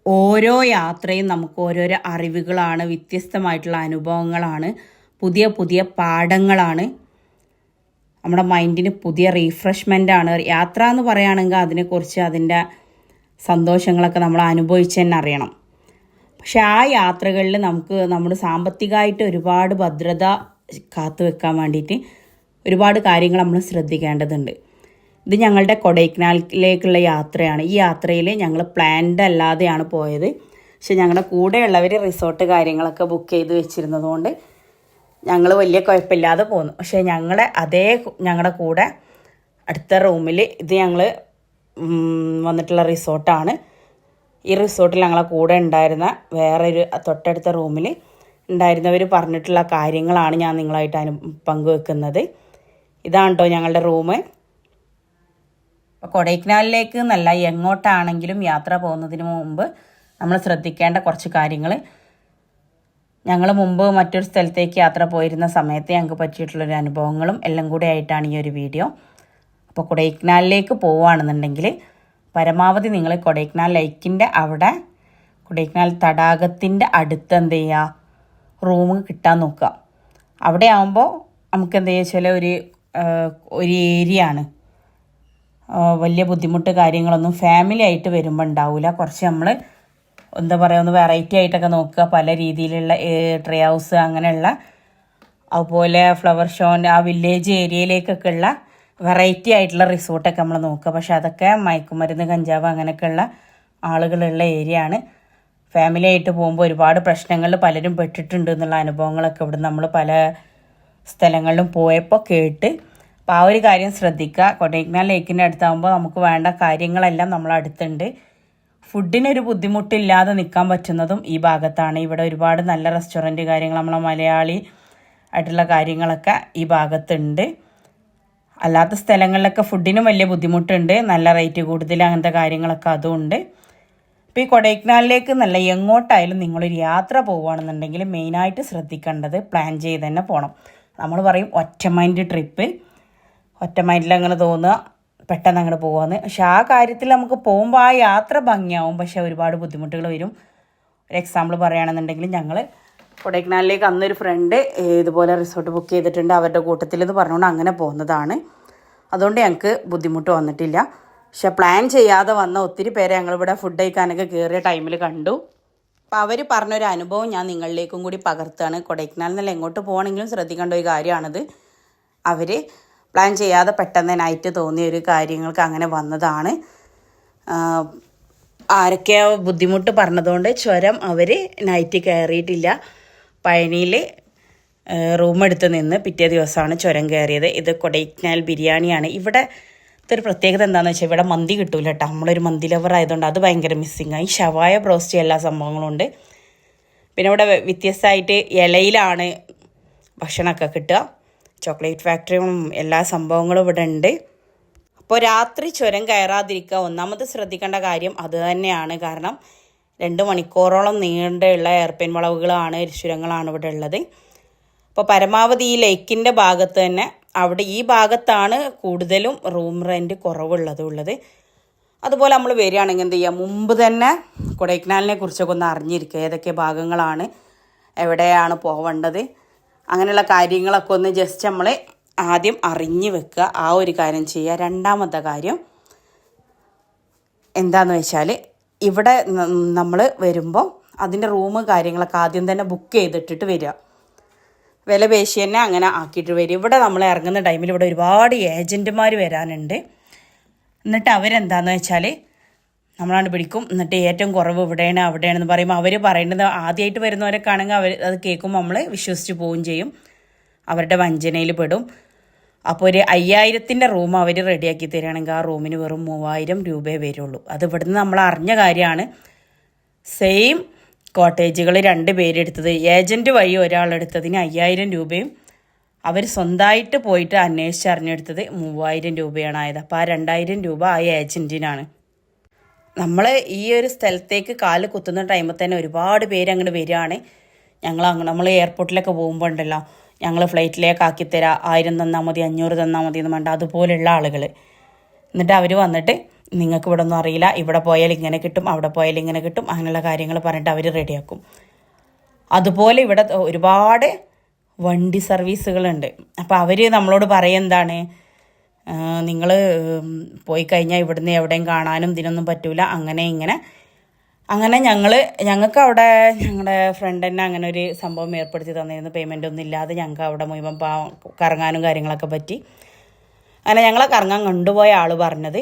ഓരോ യാത്രയും നമുക്ക് ഓരോരോ അറിവുകളാണ്, വ്യത്യസ്തമായിട്ടുള്ള അനുഭവങ്ങളാണ്, പുതിയ പുതിയ പാഠങ്ങളാണ്, നമ്മുടെ മൈൻഡിന് പുതിയ റീഫ്രഷ്മെൻ്റാണ്. യാത്ര എന്ന് പറയുകയാണെങ്കിൽ അതിനെക്കുറിച്ച് അതിൻ്റെ സന്തോഷങ്ങളൊക്കെ നമ്മൾ അനുഭവിച്ച് തന്നെ അറിയണം. പക്ഷെ ആ യാത്രകളിൽ നമുക്ക് നമ്മുടെ സാമ്പത്തികമായിട്ട് ഒരുപാട് ഭദ്രത കാത്തു വെക്കാൻ വേണ്ടിയിട്ട് ഒരുപാട് കാര്യങ്ങൾ നമ്മൾ ശ്രദ്ധിക്കേണ്ടതുണ്ട്. ഇത് ഞങ്ങളുടെ കൊടൈക്കനാലിലേക്കുള്ള യാത്രയാണ്. ഈ യാത്രയിൽ ഞങ്ങൾ പ്ലാൻഡ് അല്ലാതെയാണ് പോയത്. പക്ഷെ ഞങ്ങളുടെ കൂടെയുള്ളവർ റിസോർട്ട് കാര്യങ്ങളൊക്കെ ബുക്ക് ചെയ്ത് വെച്ചിരുന്നതുകൊണ്ട് ഞങ്ങൾ വലിയ കുഴപ്പമില്ലാതെ പോന്നു. പക്ഷേ ഞങ്ങളുടെ കൂടെ അടുത്ത റൂമിൽ ഇത് ഞങ്ങൾ വന്നിട്ടുള്ള റിസോർട്ടാണ്. ഈ റിസോർട്ടിൽ ഞങ്ങളെ കൂടെ ഉണ്ടായിരുന്ന വേറൊരു തൊട്ടടുത്ത റൂമിൽ ഉണ്ടായിരുന്നവർ പറഞ്ഞിട്ടുള്ള കാര്യങ്ങളാണ് ഞാൻ നിങ്ങളായിട്ട് പങ്കുവെക്കുന്നത്. ഇതാണ് കേട്ടോ ഞങ്ങളുടെ റൂം. കൊടൈക്കനാലിലേക്ക് എന്നല്ല, എങ്ങോട്ടാണെങ്കിലും യാത്ര പോകുന്നതിന് മുമ്പ് നമ്മൾ ശ്രദ്ധിക്കേണ്ട കുറച്ച് കാര്യങ്ങൾ. ഞങ്ങൾ മുമ്പ് മറ്റൊരു സ്ഥലത്തേക്ക് യാത്ര പോയിരുന്ന സമയത്ത് ഞങ്ങൾക്ക് പറ്റിയിട്ടുള്ളൊരു അനുഭവങ്ങളും എല്ലാം കൂടെ ആയിട്ടാണ് ഈ ഒരു വീഡിയോ. അപ്പോൾ കൊടൈക്കനാലിലേക്ക് പോവുകയാണെന്നുണ്ടെങ്കിൽ പരമാവധി നിങ്ങൾ കൊടൈക്കനാൽ ലേക്കിൻ്റെ അവിടെ, കൊടൈക്കനാൽ തടാകത്തിൻ്റെ അടുത്ത് എന്ത് ചെയ്യുക, റൂം കിട്ടാൻ നോക്കുക. അവിടെ ആകുമ്പോൾ നമുക്ക് എന്താ വെച്ചാൽ ഒരു ഏരിയ ആണ്. വലിയ ബുദ്ധിമുട്ട് കാര്യങ്ങളൊന്നും ഫാമിലി ആയിട്ട് വരുമ്പോൾ ഉണ്ടാവില്ല. കുറച്ച് നമ്മൾ എന്താ പറയുക, ഒന്ന് വെറൈറ്റി ആയിട്ടൊക്കെ നോക്കുക. പല രീതിയിലുള്ള ട്രീ ഹൗസ് അങ്ങനെയുള്ള, അതുപോലെ ഫ്ലവർ ഷോൻ്റെ ആ വില്ലേജ് ഏരിയയിലേക്കൊക്കെ ഉള്ള വെറൈറ്റി ആയിട്ടുള്ള റിസോർട്ടൊക്കെ നമ്മൾ നോക്കുക. പക്ഷെ അതൊക്കെ മയക്കുമരുന്ന്, കഞ്ചാവ് അങ്ങനെയൊക്കെയുള്ള ആളുകളുള്ള ഏരിയ ആണ്. ഫാമിലി ആയിട്ട് പോകുമ്പോൾ ഒരുപാട് പ്രശ്നങ്ങളിൽ പലരും പെട്ടിട്ടുണ്ട് എന്നുള്ള അനുഭവങ്ങളൊക്കെ ഇവിടെ നമ്മൾ പല സ്ഥലങ്ങളിലും പോയപ്പോൾ കേട്ട്. അപ്പോൾ ആ ഒരു കാര്യം ശ്രദ്ധിക്കുക. കൊടൈക്കനാൽ ലേക്കിൻ്റെ അടുത്താകുമ്പോൾ നമുക്ക് വേണ്ട കാര്യങ്ങളെല്ലാം നമ്മളടുത്തുണ്ട്. ഫുഡിനൊരു ബുദ്ധിമുട്ടില്ലാതെ നിൽക്കാൻ പറ്റുന്നതും ഈ ഭാഗത്താണ്. ഇവിടെ ഒരുപാട് നല്ല റെസ്റ്റോറൻറ്റ് കാര്യങ്ങൾ, നമ്മളെ മലയാളി ആയിട്ടുള്ള കാര്യങ്ങളൊക്കെ ഈ ഭാഗത്തുണ്ട്. അല്ലാത്ത സ്ഥലങ്ങളിലൊക്കെ ഫുഡിനും വലിയ ബുദ്ധിമുട്ടുണ്ട്, നല്ല റേറ്റ് കൂടുതൽ, അങ്ങനത്തെ കാര്യങ്ങളൊക്കെ അതുമുണ്ട്. ഇപ്പോൾ ഈ കൊടൈക്കനാലിലേക്ക് എന്നല്ല, എങ്ങോട്ടായാലും നിങ്ങളൊരു യാത്ര പോവുകയാണെന്നുണ്ടെങ്കിൽ മെയിനായിട്ട് ശ്രദ്ധിക്കേണ്ടത് പ്ലാൻ ചെയ്ത് തന്നെ പോകണം. നമ്മൾ പറയും ഒറ്റ മൈൻഡ് ട്രിപ്പ്, ഒറ്റ മൈൻഡിൽ അങ്ങനെ തോന്നുക, പെട്ടെന്ന് അങ്ങോട്ട് പോകാമെന്ന്. പക്ഷെ ആ കാര്യത്തിൽ നമുക്ക് പോകുമ്പോൾ ആ യാത്ര ഭംഗിയാവും, പക്ഷെ ഒരുപാട് ബുദ്ധിമുട്ടുകൾ വരും. ഒരു എക്സാമ്പിൾ പറയുകയാണെന്നുണ്ടെങ്കിൽ ഞങ്ങൾ കൊടൈക്കനാലിലേക്ക് അന്നൊരു ഫ്രണ്ട് ഇതുപോലെ റിസോർട്ട് ബുക്ക് ചെയ്തിട്ടുണ്ട്, അവരുടെ കൂട്ടത്തിൽ എന്ന് പറഞ്ഞുകൊണ്ട് അങ്ങനെ പോകുന്നതാണ്. അതുകൊണ്ട് ഞങ്ങൾക്ക് ബുദ്ധിമുട്ട് വന്നിട്ടില്ല. പക്ഷെ പ്ലാൻ ചെയ്യാതെ വന്ന ഒത്തിരി പേരെ ഞങ്ങളിവിടെ ഫുഡ് കഴിക്കാനൊക്കെ കയറിയ ടൈമിൽ കണ്ടു. അപ്പോൾ അവർ പറഞ്ഞൊരു അനുഭവം ഞാൻ നിങ്ങളിലേക്കും കൂടി പകർത്തുകയാണ്. കൊടൈക്കനാലിൽ നിന്ന് എങ്ങോട്ട് പോകണമെങ്കിലും ശ്രദ്ധിക്കേണ്ട ഒരു കാര്യമാണിത്. അവർ പ്ലാൻ ചെയ്യാതെ പെട്ടെന്ന് നൈറ്റ് തോന്നിയ ഒരു കാര്യങ്ങൾക്ക് അങ്ങനെ വന്നതാണ്. ആരൊക്കെയോ ബുദ്ധിമുട്ട് പറഞ്ഞതുകൊണ്ട് ചുരം അവർ നൈറ്റ് കയറിയിട്ടില്ല. പഴനിയിൽ റൂം എടുത്ത് നിന്ന് പിറ്റേ ദിവസമാണ് ചുരം കയറിയത്. ഇത് കൊടൈക്കനാൽ ബിരിയാണിയാണ്. ഇവിടെ ഒരു പ്രത്യേകത എന്താണെന്ന് വെച്ചാൽ ഇവിടെ മന്തി കിട്ടൂല കേട്ടോ. നമ്മളൊരു മന്തി ലവർ ആയതുകൊണ്ട് അത് ഭയങ്കര മിസ്സിങ്ങായി. ഷവായ, ബ്രോസ്റ്റ് എല്ലാ സംഭവങ്ങളും ഉണ്ട്. പിന്നെ ഇവിടെ വ്യത്യസ്തമായിട്ട് ഇലയിലാണ് ഭക്ഷണമൊക്കെ കിട്ടുക. ചോക്ലേറ്റ് ഫാക്ടറിയും എല്ലാ സംഭവങ്ങളും ഇവിടെ ഉണ്ട്. അപ്പോൾ രാത്രി ചുരം കയറാതിരിക്കുക ഒന്നാമത് ശ്രദ്ധിക്കേണ്ട കാര്യം അത് തന്നെയാണ്. കാരണം 2 മണിക്കൂറോളം നീണ്ടുള്ള എയർപിൻ വളവുകളാണ്, ചുരങ്ങളാണ് ഇവിടെ ഉള്ളത്. അപ്പോൾ പരമാവധി ഈ ലേക്കിൻ്റെ ഭാഗത്ത് തന്നെ, അവിടെ ഈ ഭാഗത്താണ് കൂടുതലും റൂം റെൻറ്റ് കുറവുള്ളത്. അതുപോലെ നമ്മൾ വരികയാണെങ്കിൽ എന്ത് ചെയ്യുക, മുമ്പ് തന്നെ കൊടൈക്കനാലിനെ കുറിച്ചൊക്കെ ഒന്ന് അറിഞ്ഞിരിക്കുക. ഏതൊക്കെ ഭാഗങ്ങളാണ്, എവിടെയാണ് പോവേണ്ടത്, അങ്ങനെയുള്ള കാര്യങ്ങളൊക്കെ ഒന്ന് ജസ്റ്റ് നമ്മൾ ആദ്യം അറിഞ്ഞു വെക്കുക. ആ ഒരു കാര്യം ചെയ്യുക. രണ്ടാമത്തെ കാര്യം എന്താണെന്ന് വെച്ചാൽ, ഇവിടെ നമ്മൾ വരുമ്പോൾ അതിൻ്റെ റൂം കാര്യങ്ങളൊക്കെ ആദ്യം തന്നെ ബുക്ക് ചെയ്തിട്ടിട്ട് വരിക. വില പേശി തന്നെ അങ്ങനെ ആക്കിയിട്ട് വരും. ഇവിടെ നമ്മൾ ഇറങ്ങുന്ന ടൈമിൽ ഇവിടെ ഒരുപാട് ഏജൻറ്റുമാർ വരാനുണ്ട്. എന്നിട്ട് അവരെന്താണെന്ന് വെച്ചാൽ നമ്മളാണ് പിടിക്കും. എന്നിട്ട് ഏറ്റവും കുറവ് ഇവിടെയാണ് അവിടെയാണെന്ന് പറയുമ്പോൾ അവർ പറയുന്നത് ആദ്യമായിട്ട് വരുന്നവരൊക്കെ ആണെങ്കിൽ അവർ അത് കേൾക്കുമ്പോൾ നമ്മൾ വിശ്വസിച്ച് പോവുകയും ചെയ്യും. അവരുടെ വഞ്ചനയിൽ പെടും. അപ്പോൾ ഒരു 5000-ൻ്റെ റൂം അവർ റെഡിയാക്കി തരികയാണെങ്കിൽ ആ റൂമിന് വെറും 3000 രൂപയെ വരുള്ളൂ. അത് ഇവിടുന്ന് നമ്മൾ അറിഞ്ഞ കാര്യമാണ്. സെയിം കോട്ടേജുകൾ 2 പേരെടുത്തത്, ഏജൻറ്റ് വഴി ഒരാളെടുത്തതിന് 5000 രൂപയും അവർ സ്വന്തമായിട്ട് പോയിട്ട് അന്വേഷിച്ചറിഞ്ഞെടുത്തത് 3000 രൂപയാണ് ആയത്. അപ്പോൾ ആ 2000 രൂപ ആ ഏജൻറ്റിനാണ്. നമ്മൾ ഈ ഒരു സ്ഥലത്തേക്ക് കാല് കുത്തുന്ന ടൈമിൽ തന്നെ ഒരുപാട് പേര് അങ്ങോട്ട് വരികയാണ്. നമ്മൾ എയർപോർട്ടിലൊക്കെ പോകുമ്പോൾ ഉണ്ടല്ലോ, ഞങ്ങൾ ഫ്ലൈറ്റിലേക്ക് ആക്കിത്തരാം, 1000 തന്നാൽ മതി, 500 തന്നാൽ മതി എന്ന് വേണ്ട, അതുപോലെയുള്ള ആളുകൾ. എന്നിട്ട് അവർ വന്നിട്ട് നിങ്ങൾക്ക് ഇവിടെ ഒന്നും അറിയില്ല, ഇവിടെ പോയാൽ ഇങ്ങനെ കിട്ടും, അവിടെ പോയാൽ ഇങ്ങനെ കിട്ടും, അങ്ങനെയുള്ള കാര്യങ്ങൾ പറഞ്ഞിട്ട് അവർ റെഡിയാക്കും. അതുപോലെ ഇവിടെ ഒരുപാട് വണ്ടി സർവീസുകളുണ്ട്. അപ്പോൾ അവർ നമ്മളോട് എന്താണ്, നിങ്ങൾ പോയി കഴിഞ്ഞാൽ ഇവിടുന്ന് എവിടെയും കാണാനും ഇതിനൊന്നും പറ്റൂല, അങ്ങനെ ഞങ്ങൾക്ക് അവിടെ ഞങ്ങളുടെ ഫ്രണ്ട് തന്നെ അങ്ങനെ ഒരു സംഭവം ഏർപ്പെടുത്തി തന്നിരുന്നു. പേയ്മെൻ്റ് ഒന്നും ഇല്ലാതെ ഞങ്ങൾക്ക് അവിടെ മുഴുവൻ കറങ്ങാനും കാര്യങ്ങളൊക്കെ പറ്റി. അങ്ങനെ ഞങ്ങളെ കറങ്ങാൻ കൊണ്ടുപോയ ആൾ പറഞ്ഞത്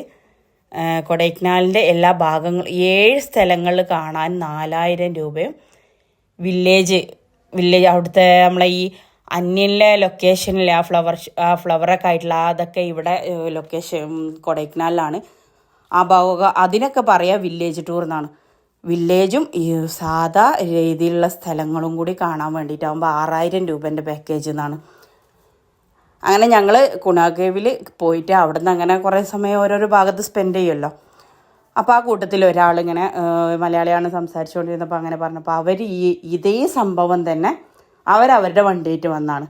കൊടൈക്കനാലിൻ്റെ എല്ലാ ഭാഗങ്ങളും 7 സ്ഥലങ്ങളിൽ കാണാൻ 4000 രൂപയും വില്ലേജ് അവിടുത്തെ നമ്മളെ ഈ അന്യനിലെ ലൊക്കേഷനിൽ ആ ഫ്ലവറൊക്കെ ആയിട്ടുള്ള അതൊക്കെ ഇവിടെ ലൊക്കേഷൻ കൊടൈക്കനാലിലാണ്. ആ ഭാഗം അതിനൊക്കെ പറയുക വില്ലേജ് ടൂർ എന്നാണ്. വില്ലേജും ഈ സാധാ രീതിയിലുള്ള സ്ഥലങ്ങളും കൂടി കാണാൻ വേണ്ടിയിട്ടാകുമ്പോൾ 6000 രൂപേൻ്റെ പാക്കേജ് എന്നാണ്. അങ്ങനെ ഞങ്ങൾ കുണാകേവിൽ പോയിട്ട് അവിടെ നിന്ന് അങ്ങനെ കുറേ സമയം ഓരോരോ ഭാഗത്ത് സ്പെൻഡ് ചെയ്യുമല്ലോ. അപ്പോൾ ആ കൂട്ടത്തിൽ ഒരാളിങ്ങനെ മലയാളിയാണ് സംസാരിച്ചുകൊണ്ടിരുന്നപ്പോൾ അങ്ങനെ പറഞ്ഞപ്പോൾ അവർ ഇതേ സംഭവം തന്നെ അവരവരുടെ വണ്ടിയായിട്ട് വന്നാണ്.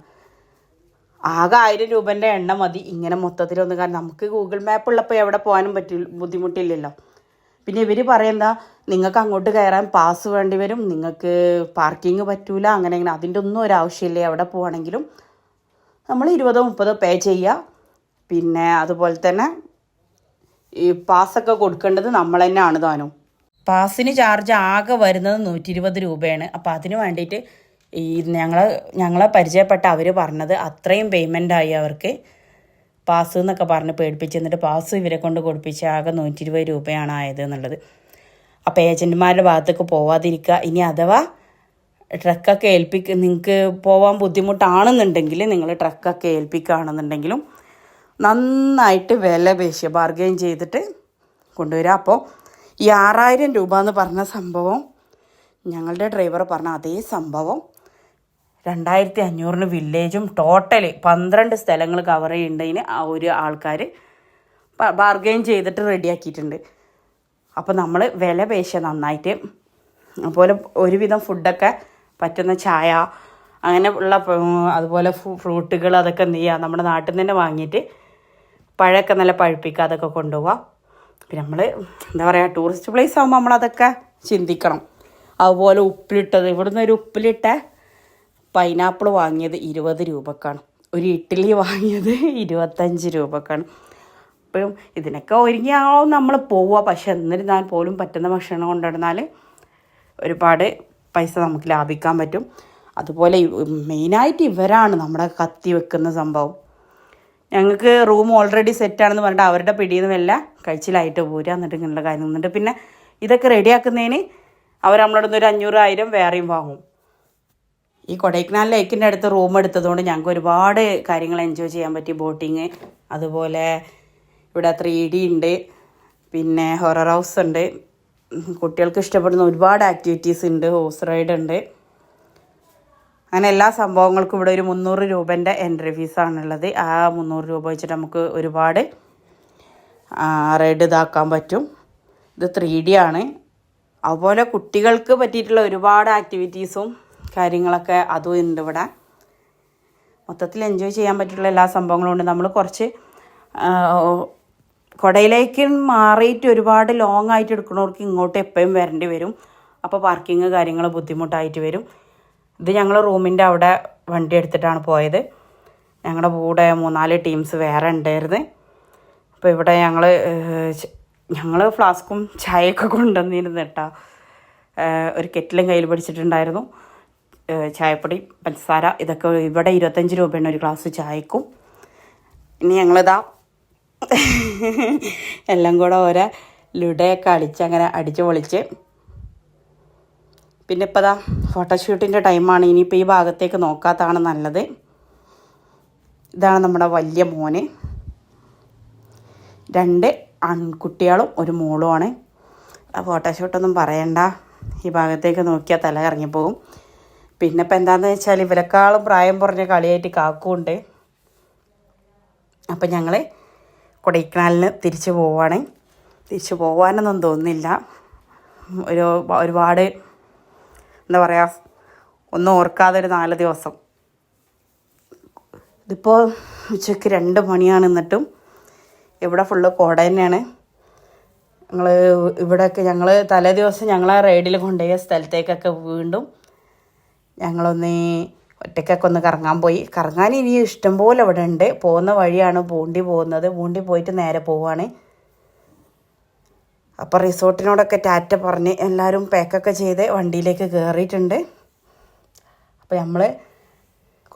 ആകെ 1000 രൂപേൻ്റെ എണ്ണ മതി ഇങ്ങനെ മൊത്തത്തിലൊന്നും. കാരണം നമുക്ക് ഗൂഗിൾ മാപ്പ് ഉള്ളപ്പോൾ എവിടെ പോകാനും ബുദ്ധിമുട്ടില്ലല്ലോ. പിന്നെ ഇവർ പറയുന്ന നിങ്ങൾക്ക് അങ്ങോട്ട് കയറാൻ പാസ് വേണ്ടി വരും, നിങ്ങൾക്ക് പാർക്കിംഗ് പറ്റൂല, അങ്ങനെ അതിൻ്റെ ഒന്നും ഒരു ആവശ്യമില്ല. എവിടെ പോവുകയാണെങ്കിലും നമ്മൾ 20-30 പേ ചെയ്യുക. പിന്നെ അതുപോലെ തന്നെ ഈ പാസ്സൊക്കെ കൊടുക്കേണ്ടത് നമ്മൾ തന്നെയാണ് താനും. പാസ്സിന് ചാർജ് ആകെ വരുന്നത് 120 രൂപയാണ്. അപ്പോൾ അതിന് വേണ്ടിയിട്ട് ഈ ഞങ്ങളെ പരിചയപ്പെട്ട അവർ പറഞ്ഞത് അത്രയും പേയ്മെൻ്റായി അവർക്ക് പാസ് എന്നൊക്കെ പറഞ്ഞ് പേടിപ്പിച്ച്, എന്നിട്ട് പാസ് ഇവരെ കൊണ്ട് കൊടുപ്പിച്ച് ആകെ 120 രൂപയാണ് ആയത് എന്നുള്ളത്. അപ്പോൾ ഏജൻറ്റുമാരുടെ ഭാഗത്തേക്ക് പോവാതിരിക്കുക. ഇനി അഥവാ ട്രക്കൊക്കെ നിങ്ങൾക്ക് പോകാൻ ബുദ്ധിമുട്ടാണെന്നുണ്ടെങ്കിൽ നിങ്ങൾ ട്രക്കൊക്കെ ഏൽപ്പിക്കുകയാണെന്നുണ്ടെങ്കിലും നന്നായിട്ട് വില പേശി ബാർഗെയിൻ ചെയ്തിട്ട് കൊണ്ടുവരിക. അപ്പോൾ ഈ 6000 രൂപ എന്ന് പറഞ്ഞ സംഭവം ഞങ്ങളുടെ ഡ്രൈവർ പറഞ്ഞ അതേ സംഭവം 2500 വില്ലേജും ടോട്ടൽ 12 സ്ഥലങ്ങൾ കവർ ചെയ്യേണ്ടതിന് ആ ഒരു ആൾക്കാർ ബാർഗെയിൻ ചെയ്തിട്ട് റെഡിയാക്കിയിട്ടുണ്ട്. അപ്പോൾ നമ്മൾ വില പേശ നന്നായിട്ട്. അതുപോലെ ഒരുവിധം ഫുഡൊക്കെ പറ്റുന്ന ചായ അങ്ങനെ ഉള്ള അതുപോലെ ഫ്രൂട്ടുകൾ അതൊക്കെ എന്ത് ചെയ്യുക, നമ്മുടെ നാട്ടിൽ നിന്ന് തന്നെ വാങ്ങിയിട്ട് പഴമൊക്കെ നല്ല പഴുപ്പിക്കുക, അതൊക്കെ കൊണ്ടുപോവുക. പിന്നെ നമ്മൾ എന്താ പറയുക, ടൂറിസ്റ്റ് പ്ലേസ് ആകുമ്പോൾ നമ്മളതൊക്കെ ചിന്തിക്കണം. അതുപോലെ ഉപ്പിലിട്ടത്, ഇവിടുന്ന് ഒരു ഉപ്പിലിട്ട പൈനാപ്പിൾ വാങ്ങിയത് 20 രൂപക്കാണ്, ഒരു ഇഡ്ഡലി വാങ്ങിയത് 25 രൂപക്കാണ്. അപ്പോഴും ഇതിനൊക്കെ ഒരുങ്ങിയാവും നമ്മൾ പോവുക. പക്ഷെ എന്നിരുന്നാൽ പോലും പറ്റുന്ന ഭക്ഷണം കൊണ്ടുവന്നാൽ ഒരുപാട് പൈസ നമുക്ക് ലാഭിക്കാൻ പറ്റും. അതുപോലെ മെയിനായിട്ട് ഇവരാണ് നമ്മുടെ കത്തി വെക്കുന്ന സംഭവം. ഞങ്ങൾക്ക് റൂം ഓൾറെഡി സെറ്റാണെന്ന് പറഞ്ഞിട്ട് അവരുടെ പിടിയിൽ നിന്ന് എല്ലാം കഴിച്ചിലായിട്ട് പോരുക, എന്നിട്ട് ഇങ്ങനെയുള്ള കാര്യം എന്നിട്ട് പിന്നെ ഇതൊക്കെ റെഡിയാക്കുന്നതിന് അവർ നമ്മളോടൊന്ന് ഒരു 500-1000 വേറെയും വാങ്ങും. ഈ കൊടൈക്കനാൽ ലേക്കിൻ്റെ അടുത്ത് റൂം എടുത്തതുകൊണ്ട് ഞങ്ങൾക്ക് ഒരുപാട് കാര്യങ്ങൾ എൻജോയ് ചെയ്യാൻ പറ്റി. ബോട്ടിങ്, അതുപോലെ ഇവിടെ 3D ഉണ്ട്, പിന്നെ ഹൊറർ ഹൗസ് ഉണ്ട്, കുട്ടികൾക്ക് ഇഷ്ടപ്പെടുന്ന ഒരുപാട് ആക്ടിവിറ്റീസ് ഉണ്ട്, ഹോഴ്സ് റൈഡ് ഉണ്ട്. അങ്ങനെ എല്ലാ സംഭവങ്ങൾക്കും ഇവിടെ ഒരു 300 രൂപേൻ്റെ എൻട്രി ഫീസാണുള്ളത്. ആ 300 രൂപ വെച്ചിട്ട് നമുക്ക് ഒരുപാട് റൈഡ് ഇതാക്കാൻ പറ്റും. ഇത് 3D ആണ്. അതുപോലെ കുട്ടികൾക്ക് പറ്റിയിട്ടുള്ള ഒരുപാട് ആക്ടിവിറ്റീസും കാര്യങ്ങളൊക്കെ അതും ഉണ്ട് ഇവിടെ. മൊത്തത്തിൽ എൻജോയ് ചെയ്യാൻ പറ്റിയിട്ടുള്ള എല്ലാ സംഭവങ്ങളും ഉണ്ട്. നമ്മൾ കുറച്ച് കുടയിലേക്ക് മാറിയിട്ട് ഒരുപാട് ലോങ് ആയിട്ട് എടുക്കുന്നവർക്ക് ഇങ്ങോട്ട് എപ്പോഴും വരേണ്ടി വരും. അപ്പോൾ പാർക്കിങ് കാര്യങ്ങൾ ബുദ്ധിമുട്ടായിട്ട് വരും. ഇത് ഞങ്ങൾ റൂമിൻ്റെ അവിടെ വണ്ടി എടുത്തിട്ടാണ് പോയത്. ഞങ്ങളുടെ കൂടെ 3-4 ടീംസ് വേറെ ഉണ്ടായിരുന്നു. അപ്പോൾ ഇവിടെ ഞങ്ങൾ ഫ്ലാസ്കും ചായയൊക്കെ കൊണ്ടുവന്നിരുന്നു കേട്ടോ. ഒരു കെറ്റിലും കയ്യിൽ പിടിച്ചിട്ടുണ്ടായിരുന്നു. ചായപ്പൊടി, പഞ്ചസാര ഇതൊക്കെ ഇവിടെ 25 രൂപയാണ് ഒരു ഗ്ലാസ് ചായക്കും. ഇനി ഞങ്ങളിതാ എല്ലാം കൂടെ ഓരോ ലുഡയൊക്കെ അങ്ങനെ അടിച്ച് പൊളിച്ച്. പിന്നെ ഇപ്പോൾ ദാ ഫോട്ടോഷൂട്ടിൻ്റെ ടൈമാണ്. ഇനിയിപ്പോൾ ഈ ഭാഗത്തേക്ക് നോക്കാത്തതാണ് നല്ലത്. ഇതാണ് നമ്മുടെ വലിയ മോന്. 2 ആൺകുട്ടികളും ഒരു മോളുമാണ്. ആ ഫോട്ടോഷൂട്ടൊന്നും പറയണ്ട, ഈ ഭാഗത്തേക്ക് നോക്കിയാൽ തല കറങ്ങിപ്പോകും. പിന്നെ ഇപ്പം എന്താണെന്ന് വെച്ചാൽ ഇവരെക്കാളും പ്രായം കുറഞ്ഞ കളിയായിട്ട് കാക്കുണ്ട്. അപ്പം ഞങ്ങൾ കൊടൈക്കനാലിന് തിരിച്ചു പോവുകയാണ്. തിരിച്ചു പോകാനൊന്നും തോന്നുന്നില്ല. ഒരുപാട് എന്താ പറയുക, ഒന്നും ഓർക്കാതെ ഒരു 4 ദിവസം. ഇതിപ്പോൾ ഉച്ചയ്ക്ക് 2 മണിയാണ്. എന്നിട്ടും ഇവിടെ ഫുള്ള് കോട തന്നെയാണ്. ഞങ്ങൾ ഇവിടെയൊക്കെ ഞങ്ങൾ തലേ ദിവസം ഞങ്ങളെ റൈഡിൽ കൊണ്ടുപോയ സ്ഥലത്തേക്കൊക്കെ വീണ്ടും ഞങ്ങളൊന്ന് ഒറ്റയ്ക്കൊക്കെ ഒന്ന് കറങ്ങാൻ പോയി. കറങ്ങാൻ ഇനി ഇഷ്ടംപോലെ ഇവിടെ ഉണ്ട്. പോകുന്ന വഴിയാണ് പൂണ്ടി പോകുന്നത്. പൂണ്ടി പോയിട്ട് നേരെ പോവുകയാണ്. അപ്പോൾ റിസോർട്ടിനോടൊക്കെ ടാറ്റ പറഞ്ഞ് എല്ലാവരും പാക്കൊക്കെ ചെയ്ത് വണ്ടിയിലേക്ക് കയറിയിട്ടുണ്ട്. അപ്പോൾ നമ്മൾ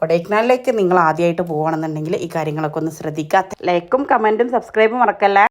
കൊടൈക്കനാലിലേക്ക് നിങ്ങൾ ആദ്യമായിട്ട് പോവുകയാണെന്നുണ്ടെങ്കിൽ ഈ കാര്യങ്ങളൊക്കെ ഒന്ന് ശ്രദ്ധിക്കുക. ലൈക്കും കമൻറ്റും സബ്സ്ക്രൈബും മറക്കല്ല.